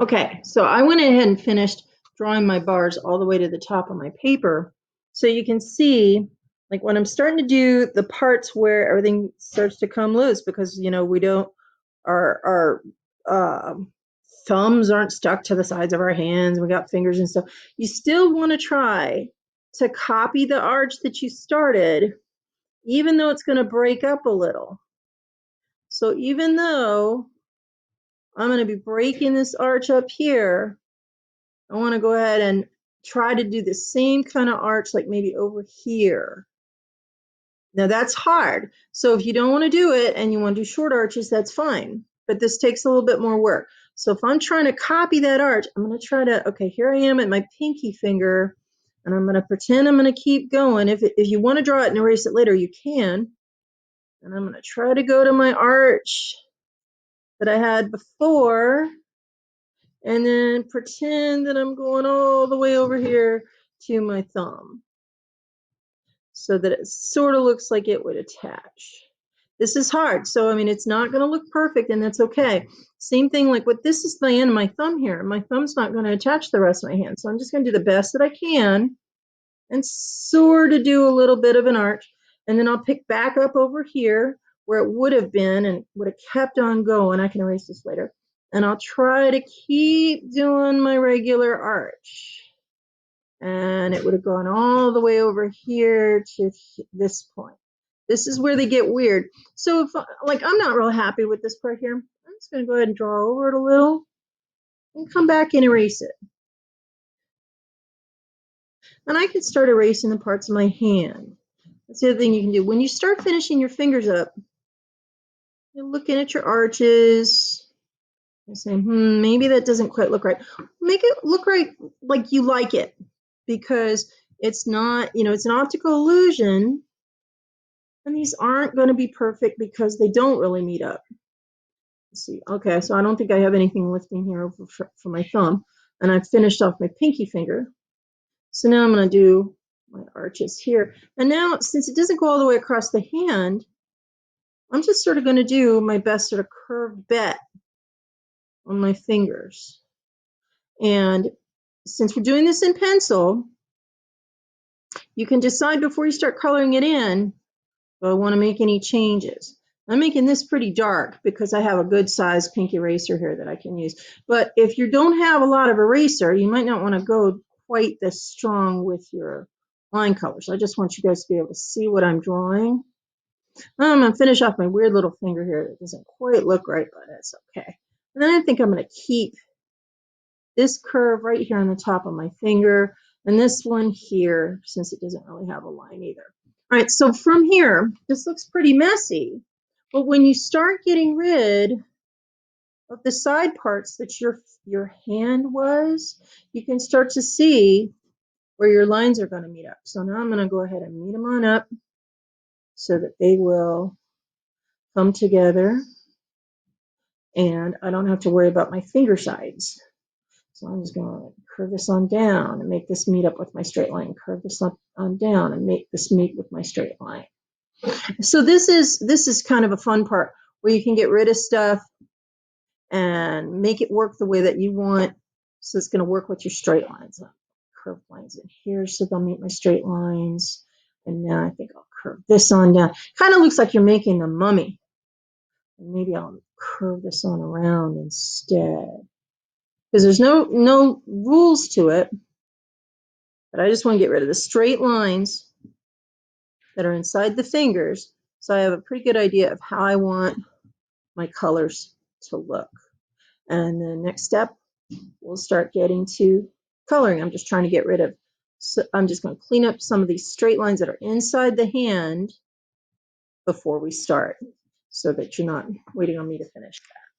Okay, so I went ahead and finished drawing my bars all the way to the top of my paper. So you can see, like when I'm starting to do the parts where everything starts to come loose because, you know, we don't, our thumbs aren't stuck to the sides of our hands. We got fingers and stuff. You still want to try to copy the arch that you started, even though it's going to break up a little. So even though I'm going to be breaking this arch up here, I want to go ahead and try to do the same kind of arch, like maybe over here. Now that's hard. So if you don't want to do it and you want to do short arches, that's fine. But this takes a little bit more work. So if I'm trying to copy that arch, I'm going to try to, okay, here I am at my pinky finger, and I'm going to pretend I'm going to keep going. If you want to draw it and erase it later, you can. And I'm going to try to go to my arch that I had before, and then pretend that I'm going all the way over here to my thumb so that it sort of looks like it would attach. This is hard, so I mean, it's not going to look perfect, and that's okay. Same thing like with this is the end of my thumb here. My thumb's not going to attach the rest of my hand, so I'm just going to do the best that I can and sort of do a little bit of an arch, and then I'll pick back up over here where it would have been and would have kept on going. I can erase this later. And I'll try to keep doing my regular arch. And it would have gone all the way over here to this point. This is where they get weird. So if, like, I'm not real happy with this part here, I'm just going to go ahead and draw over it a little and come back and erase it. And I can start erasing the parts of my hand. That's the other thing you can do. When you start finishing your fingers up, you're looking at your arches, you're saying, maybe that doesn't quite look right. Make it look right like you like it, because it's not, you know, it's an optical illusion, and these aren't going to be perfect because they don't really meet up. Let's see, okay, so I don't think I have anything lifting here over for my thumb, and I've finished off my pinky finger. So now I'm going to do my arches here. And now, since it doesn't go all the way across the hand, I'm just sort of going to do my best sort of curved bet on my fingers. And since we're doing this in pencil, you can decide before you start coloring it in, do I want to make any changes? I'm making this pretty dark because I have a good size pink eraser here that I can use. But if you don't have a lot of eraser, you might not want to go quite this strong with your line colors. I just want you guys to be able to see what I'm drawing. I'm going to finish off my weird little finger here that doesn't quite look right, but that's okay. And then I think I'm going to keep this curve right here on the top of my finger, and this one here, since it doesn't really have a line either. All right, so from here, this looks pretty messy, but when you start getting rid of the side parts that your hand was, you can start to see where your lines are going to meet up. So now I'm going to go ahead and meet them on up so that they will come together, and I don't have to worry about my finger sides. So I'm just going to curve this on down and make this meet up with my straight line. Curve this up on down and make this meet with my straight line. So this is kind of a fun part where you can get rid of stuff and make it work the way that you want. So it's going to work with your straight lines. Curve lines in here so they'll meet my straight lines. And now I think I'll curve this on down. Kind of looks like you're making a mummy. And maybe I'll curve this on around instead, because there's no rules to it, but I just want to get rid of the straight lines that are inside the fingers, so I have a pretty good idea of how I want my colors to look. And the next step, we'll start getting to coloring. I'm just trying to get rid of, so I'm just going to clean up some of these straight lines that are inside the hand before we start, so that you're not waiting on me to finish that.